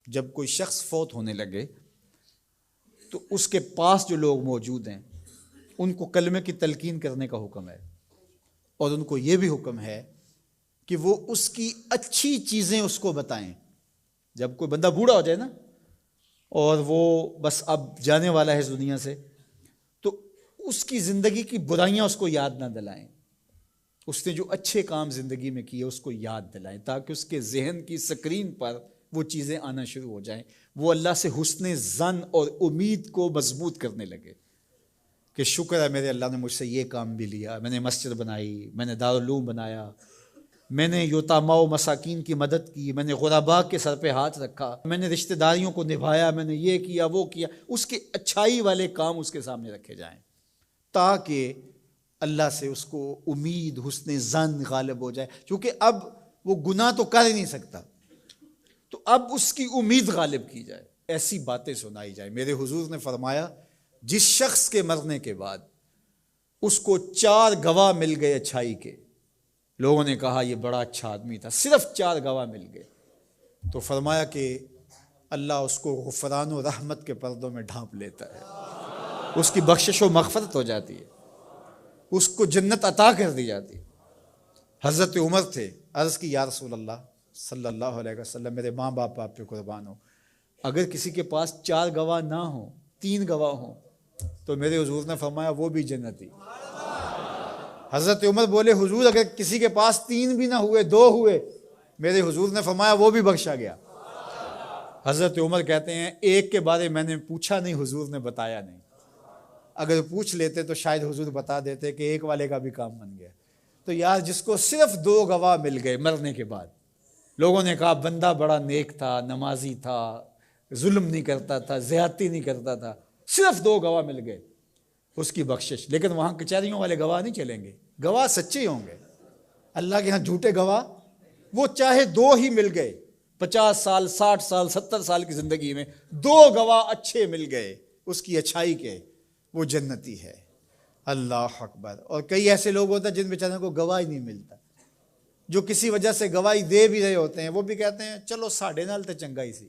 جب کوئی شخص فوت ہونے لگے تو اس کے پاس جو لوگ موجود ہیں ان کو کلمے کی تلقین کرنے کا حکم ہے، اور ان کو یہ بھی حکم ہے کہ وہ اس کی اچھی چیزیں اس کو بتائیں۔ جب کوئی بندہ بوڑھا ہو جائے نا اور وہ بس اب جانے والا ہے اس دنیا سے، تو اس کی زندگی کی برائیاں اس کو یاد نہ دلائیں، اس نے جو اچھے کام زندگی میں کیے اس کو یاد دلائیں، تاکہ اس کے ذہن کی سکرین پر وہ چیزیں آنا شروع ہو جائیں، وہ اللہ سے حسن ظن اور امید کو مضبوط کرنے لگے کہ شکر ہے میرے اللہ نے مجھ سے یہ کام بھی لیا، میں نے مسجد بنائی، میں نے دارالعلوم بنایا، میں نے یتامیٰ و مساکین کی مدد کی، میں نے غرباء کے سر پہ ہاتھ رکھا، میں نے رشتہ داریوں کو نبھایا، میں نے یہ کیا وہ کیا۔ اس کے اچھائی والے کام اس کے سامنے رکھے جائیں تاکہ اللہ سے اس کو امید حسن ظن غالب ہو جائے، کیونکہ اب وہ گناہ تو کر ہی نہیں سکتا، تو اب اس کی امید غالب کی جائے، ایسی باتیں سنائی جائیں۔ میرے حضور نے فرمایا جس شخص کے مرنے کے بعد اس کو 4 گواہ مل گئے اچھائی کے، لوگوں نے کہا یہ بڑا اچھا آدمی تھا، صرف 4 گواہ مل گئے، تو فرمایا کہ اللہ اس کو غفران و رحمت کے پردوں میں ڈھانپ لیتا ہے، اس کی بخشش و مغفرت ہو جاتی ہے، اس کو جنت عطا کر دی جاتی ہے۔ حضرت عمر تھے، عرض کی یا رسول اللہ صلی اللہ علیہ وسلم، میرے ماں باپ آپ پہ قربان ہو، اگر کسی کے پاس 4 گواہ نہ ہوں، 3 گواہ ہوں، تو میرے حضور نے فرمایا وہ بھی جنتی۔ حضرت عمر بولے حضور اگر کسی کے پاس 3 بھی نہ ہوئے، 2 ہوئے، میرے حضور نے فرمایا وہ بھی بخشا گیا۔ حضرت عمر کہتے ہیں ایک کے بارے میں نے پوچھا نہیں، حضور نے بتایا نہیں، اگر پوچھ لیتے تو شاید حضور بتا دیتے کہ ایک والے کا بھی کام بن گیا۔ تو یار جس کو صرف 2 گواہ مل گئے مرنے کے بعد، لوگوں نے کہا بندہ بڑا نیک تھا، نمازی تھا، ظلم نہیں کرتا تھا، زیادتی نہیں کرتا تھا، صرف 2 گواہ مل گئے، اس کی بخشش۔ لیکن وہاں کچہریوں والے گواہ نہیں چلیں گے، گواہ سچے ہوں گے، اللہ کے ہاں جھوٹے گواہ، وہ چاہے 2 ہی مل گئے، 50 سال 60 سال 70 سال کی زندگی میں 2 گواہ اچھے مل گئے اس کی اچھائی کے، وہ جنتی ہے۔ اللہ اکبر۔ اور کئی ایسے لوگ ہوتے ہیں جن بیچاروں کو گواہ ہی نہیں ملتا، جو کسی وجہ سے گواہی دے بھی رہے ہوتے ہیں، وہ بھی کہتے ہیں چلو ساڑھے نال تے چنگا ہی سی۔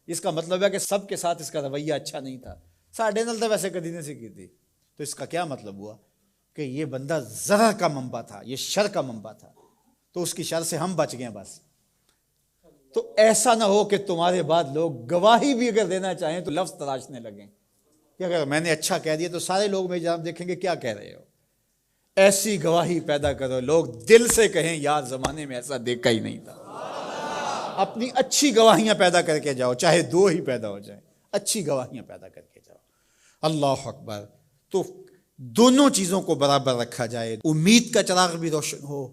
اس کا مطلب ہے کہ سب کے ساتھ اس کا رویہ اچھا نہیں تھا، ساڑھے نال تو ویسے کدی نہیں سی کی تھی۔ تو اس کا کیا مطلب ہوا کہ یہ بندہ ضرر کا منبع تھا، یہ شر کا منبع تھا، تو اس کی شر سے ہم بچ گئے بس۔ تو ایسا نہ ہو کہ تمہارے بعد لوگ گواہی بھی اگر دینا چاہیں تو لفظ تراشنے لگیں کہ اگر میں نے اچھا کہہ دیا تو سارے لوگ میری جانب دیکھیں گے کیا کہہ رہے ہو۔ ایسی گواہی پیدا کرو لوگ دل سے کہیں یار زمانے میں ایسا دیکھا ہی نہیں تھا۔ اپنی اچھی گواہیاں پیدا کر کے جاؤ، چاہے 2 ہی پیدا ہو جائیں، اچھی گواہیاں پیدا کر کے جاؤ۔ اللہ اکبر۔ تو دونوں چیزوں کو برابر رکھا جائے، امید کا چراغ بھی روشن ہو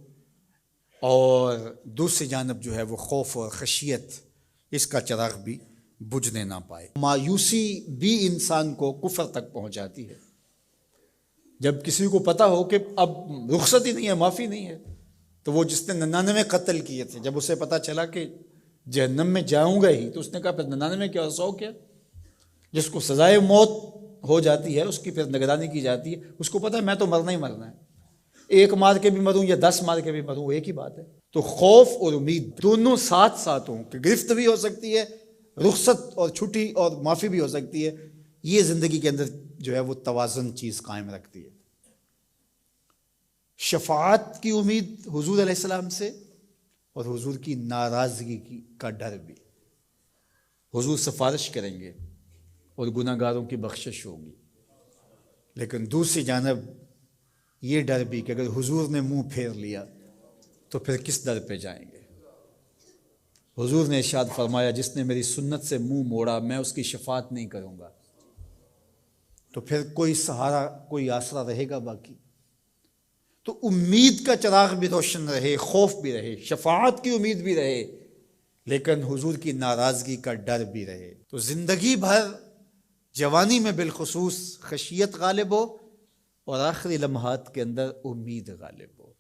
اور دوسری جانب جو ہے وہ خوف اور خشیت، اس کا چراغ بھی بجھنے نہ پائے۔ مایوسی بھی انسان کو کفر تک پہنچاتی ہے۔ جب کسی کو پتا ہو کہ اب رخصت ہی نہیں ہے، معافی نہیں ہے، تو وہ جس نے 99 قتل کیے تھے، جب اسے پتا چلا کہ جہنم میں جاؤں گا ہی، تو اس نے کہا پھر 99 کیا 100 کیا؟ جس کو سزائے موت ہو جاتی ہے اس کی پھر نگرانی کی جاتی ہے، اس کو پتا ہے میں تو مرنا ہی مرنا ہے، 1 مار کے بھی مروں یا 10 مار کے بھی مروں ایک ہی بات ہے۔ تو خوف اور امید دونوں ساتھ ساتھ ہوں کہ گرفت بھی ہو سکتی ہے، رخصت اور چھٹی اور معافی بھی ہو سکتی ہے، یہ زندگی کے اندر جو ہے وہ توازن چیز قائم رکھتی ہے۔ شفاعت کی امید حضور علیہ السلام سے، اور حضور کی ناراضگی کا ڈر بھی۔ حضور سفارش کریں گے اور گناہ گاروں کی بخشش ہوگی، لیکن دوسری جانب یہ ڈر بھی کہ اگر حضور نے منہ پھیر لیا تو پھر کس در پہ جائیں گے۔ حضور نے ارشاد فرمایا جس نے میری سنت سے منہ موڑا میں اس کی شفاعت نہیں کروں گا، تو پھر کوئی سہارا کوئی آسرا رہے گا باقی؟ تو امید کا چراغ بھی روشن رہے، خوف بھی رہے، شفاعت کی امید بھی رہے، لیکن حضور کی ناراضگی کا ڈر بھی رہے، تو زندگی بھر جوانی میں بالخصوص خشیت غالب ہو اور آخری لمحات کے اندر امید غالب ہو۔